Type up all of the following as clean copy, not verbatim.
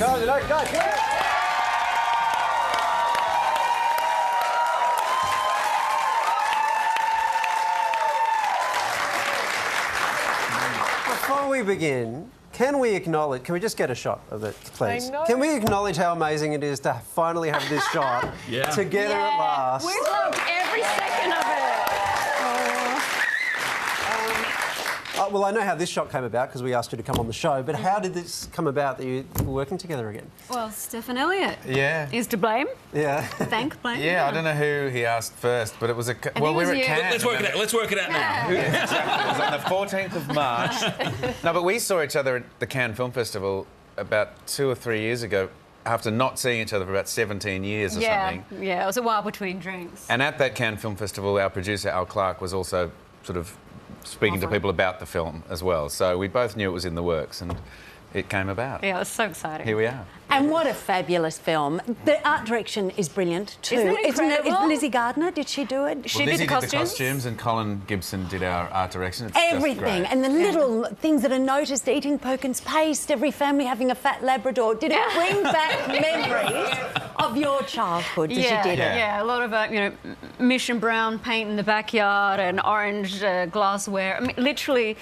Kylie Minogue, go, Pearce. Before we begin, can we just get a shot of it, please? I know. Can we acknowledge how amazing it is to finally have this shot together at last? We've loved every second of it. Well, I know how this shot came about because we asked you to come on the show, but how did this come about that you were working together again? Well, Stephen Elliott is to blame. Yeah. Blame. Yeah, I don't know who he asked first, but it was a... Well, we were at Cannes. Let's work it out now. Exactly. It was on the 14th of March. No, but we saw each other at the Cannes Film Festival about 2 or 3 years ago, after not seeing each other for about 17 years or something. Yeah, it was a while between drinks. And at that Cannes Film Festival, our producer, Al Clark, was also sort of speaking to people about the film as well. So we both knew it was in the works and it came about. Yeah, it was so exciting. Here we are. And what a fabulous film. The art direction is brilliant too. Isn't it incredible? Lizzie Gardner, did she do it? She Lizzie did the did the costumes and Colin Gibson did our art direction. It's Everything. Just great. And the little things that are noticed, eating Perkins paste, every family having a fat Labrador. Did it bring back memories of your childhood as you did it? Yeah, a lot of, Mission Brown paint in the backyard and orange glassware. I mean, literally,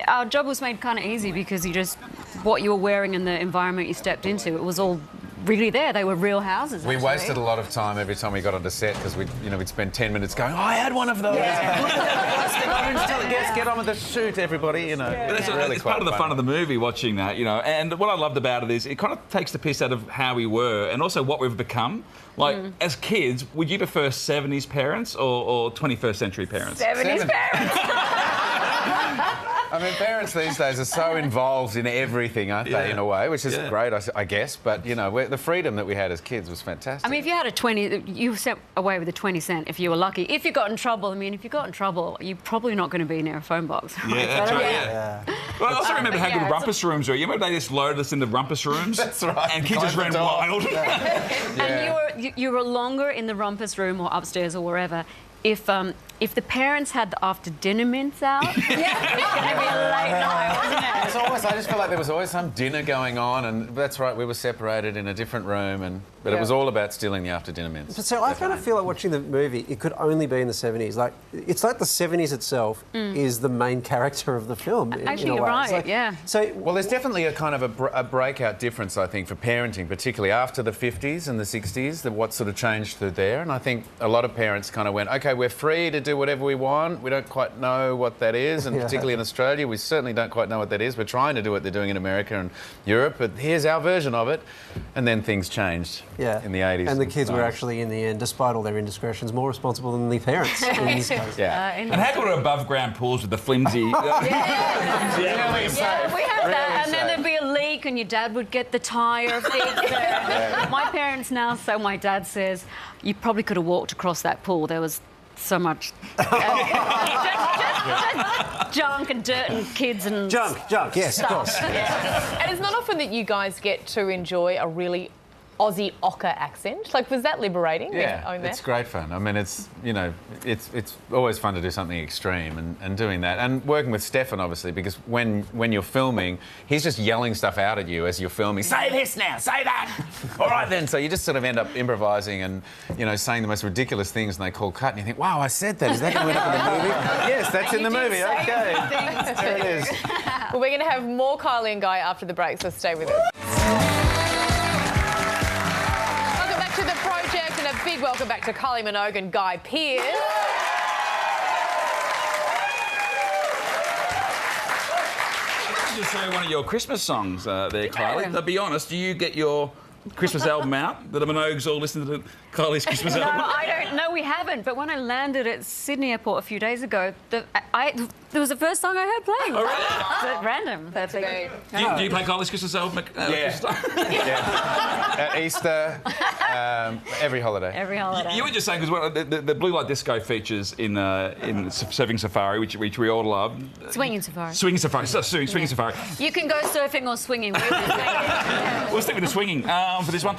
our job was made kind of easy because what you were wearing and the environment you stepped into, it was all really there. They were real houses. We wasted a lot of time every time we got onto set because we'd spend 10 minutes going, I had one of those. Get on with the shoot, everybody, But it's part of the fun of the movie, watching that, And what I loved about it is it kind of takes the piss out of how we were and also what we've become. Like, as kids, would you prefer 70s parents or 21st century parents? 70s parents. I mean, parents these days are so involved in everything, aren't they, in a way, which is great, I guess. But, the freedom that we had as kids was fantastic. I mean, if you had a 20, you sent away with a 20 cent if you were lucky. If you got in trouble, you're probably not going to be near a phone box. Right? Yeah, that's right, Well, I also remember how good rumpus rooms were. You remember they just loaded us into rumpus rooms? That's right. And kids just ran wild. And you were longer in the rumpus room or upstairs or wherever if the parents had the after-dinner mints out, it was going to be a late night, wasn't it? I just feel like there was always some dinner going on, and that's right, we were separated in a different room, but it was all about stealing the after-dinner mints. But so I kind of feel like watching the movie, it could only be in the 70s. Like, it's like the 70s itself is the main character of the film. Actually, you're right, Well, there's definitely a kind of a breakout difference, I think, for parenting, particularly after the 50s and the 60s, what sort of changed through there. And I think a lot of parents kind of went, OK, we're free to do whatever we want. We don't quite know what that is, and particularly in Australia, we certainly don't quite know what that is. We're trying to do what they're doing in America and Europe, but here's our version of it. And then things changed in the 80s. And the kids were actually, in the end, despite all their indiscretions, more responsible than the parents in this case. And how good are above-ground pools with the flimsy... We had that, and then safe. there'd be a leak and your dad would get the tyre fixed. My parents now, so my dad says, you probably could have walked across that pool. There was so much just junk and dirt and kids and Junk, yes, stuff. of course. And it's not often that you guys get to enjoy a really Aussie ochre accent. Like, was that liberating? Yeah, it's great fun. I mean, it's always fun to do something extreme and doing that. And working with Stefan, obviously, because when you're filming, he's just yelling stuff out at you as you're filming. Say this now, say that. All right, then. So you just sort of end up improvising and, saying the most ridiculous things, and they call cut, and you think, wow, I said that. Is that going to end up in the movie? Yes, that's in the movie. OK. There it is. Well, we're going to have more Kylie and Guy after the break, so stay with us. Big welcome back to Kylie Minogue and Guy Pearce. You say one of your Christmas songs there, Kylie. Now, be honest, do you get your Christmas album out? The Minogues all listen to Kylie's Christmas album? No, I don't. No, we haven't. But when I landed at Sydney Airport a few days ago, there was the first song I heard playing. Oh, really? At random. That's it. Do you play Kylie's Christmas album? At Easter, every holiday. Every holiday. You were just saying, because the Blue Light Disco features in Surfing Safari, which we all love. Swinging Safari. Swinging Safari. Swinging Safari. You can go surfing or swinging. We'll stick with the swinging for this one.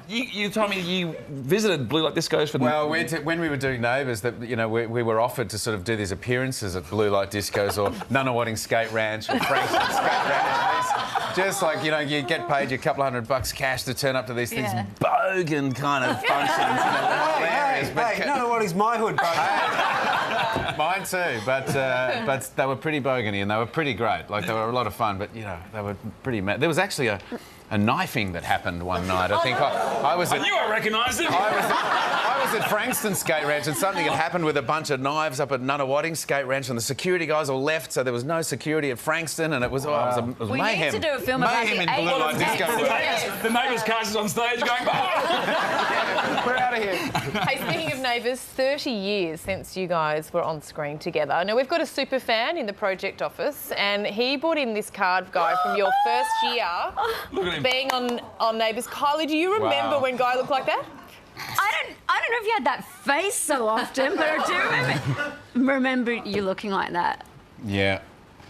You told me you visited Blue Light Discos for... Well, when we were doing Neighbours, that we were offered to sort of do these appearances at Blue Light Discos or Nunawading Skate Ranch or Frankston Skate Ranch. just like, you know, you get paid your couple $100 cash to turn up to these things Yeah. bogan kind of functions. You know, hilarious, but Hey, no, what is my hood, buddy? mine too, but they were pretty bogany and they were pretty great. Like, they were a lot of fun, but, you know, they were pretty mad. There was actually a knifing that happened one night. I think I was at... I knew I recognised him. I was at Frankston Skate Ranch and something had happened with a bunch of knives up at Nunawading Skate Ranch and the security guys all left, so there was no security at Frankston and it was, it was We mayhem. need to do a film about mayhem the in Blue Light 80s. Disco. The neighbours' cast is on stage going, "Oh!" We're out of here. Hey, speaking of neighbours, 30 years since you guys were on screen together. Now, we've got a super fan in the project office, and he brought in this card, Guy, from your first year Look at him. being on Neighbours. Kylie, do you remember Wow. when Guy looked like that? I don't know if you had that face so often, but I do remember you looking like that. Yeah.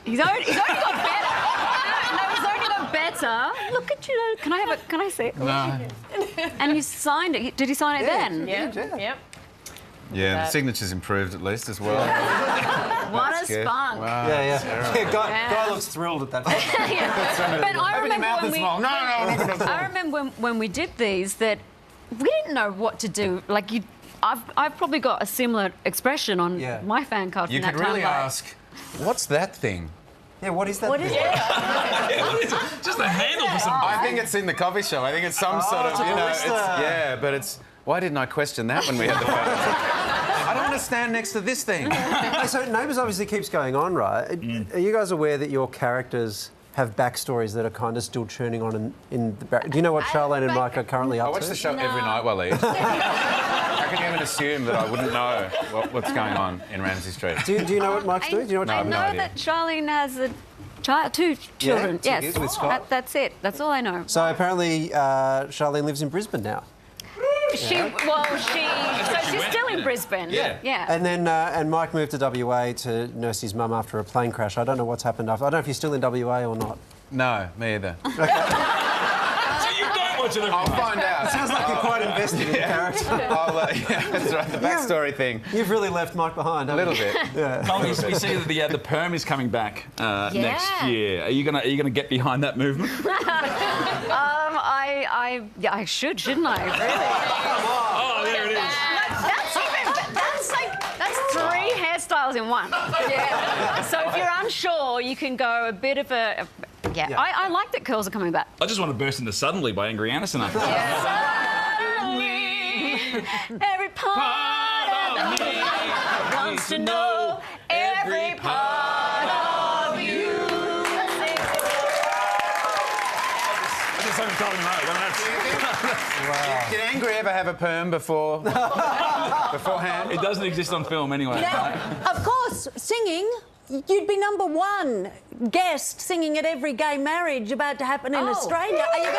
He's only got better. No, he's only got better. Look at you. Can I see it? No. And you signed it. Did he sign it then? Yeah. Yeah. Yeah, the signature's improved at least as well. What a Good. spunk. Wow. Yeah. Guy Yeah. looks thrilled at that. Yeah. But I Open your mouth remember and smile. No, I'm not gonna I remember when we did these that we didn't know what to do. Like I've probably got a similar expression on Yeah. my fan card. You from could that really time, like, ask, what's that thing? Yeah, what is that? What is thing? it? Just a handle for some. I think it's in the coffee shop. I think it's some sort of, it's a you know, barista. yeah, but it's... Why didn't I question that when we had the photo? I don't want to stand next to this thing. Hey, so Neighbours obviously keeps going on, right? Are you guys aware that your characters have backstories that are kind of still churning on in the back? Do you know what Charlene and Mike are currently I up watch to? the show every night while I eat. How can you even assume that I wouldn't know what's going on in Ramsay Street? Do you know what Mike's doing? Do you know what I No, know I've no idea. that Charlene has a child, two children. two Yes, kids with Scott. that's it. That's all I know. So apparently Charlene lives in Brisbane now. She's still in Brisbane. Yeah. Yeah. And then and Mike moved to WA to nurse his mum after a plane crash. I don't know what's happened after. I don't know if he's still in WA or not. No, me either. So you don't watch it every I'll night. find out. Sounds like you're quite invested in the character. Yeah, that's right, the backstory thing. You've really left Mike behind, A haven't little you? bit. Yeah. Colin, we see that the perm is coming back next year. Are you gonna get behind that movement? I should, shouldn't I? Really? Oh, there it is. That's three hairstyles in one. Yeah. So if you're unsure, you can go a bit of a. Yeah. I like that curls are coming back. I just want to burst into Suddenly by Angry Anderson. Suddenly, every part of me wants to know every part of you. I just haven't told him right. Did Angry ever have a perm beforehand? It doesn't exist on film anyway. Now, of course, singing. You'd be #1 guest singing at every gay marriage about to happen in Australia. Are you going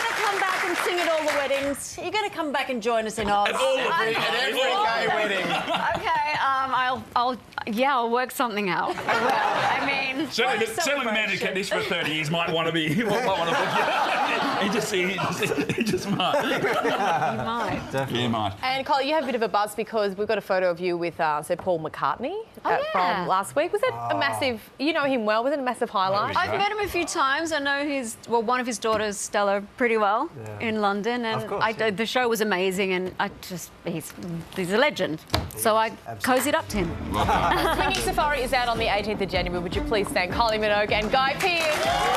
to come back and sing at all the weddings? Are you going to come back and join us in Oz? At every gay wedding. Okay, I'll work something out. I mean, Certainly the man who kept this for 30 years might want to be. He just might. you might. Yeah, he might. And Kylie, you have a bit of a buzz because we've got a photo of you with Sir Paul McCartney yeah. from last week. Was it a massive? You know him well. Was it a massive highlight? I've met him a few times. I know one of his daughters, Stella, pretty well in London, and Of course, the show was amazing, and he's a legend. So I cozied up to him. Swinging Safari is out on the 18th of January. Would you please thank Kylie Minogue and Guy Pearce?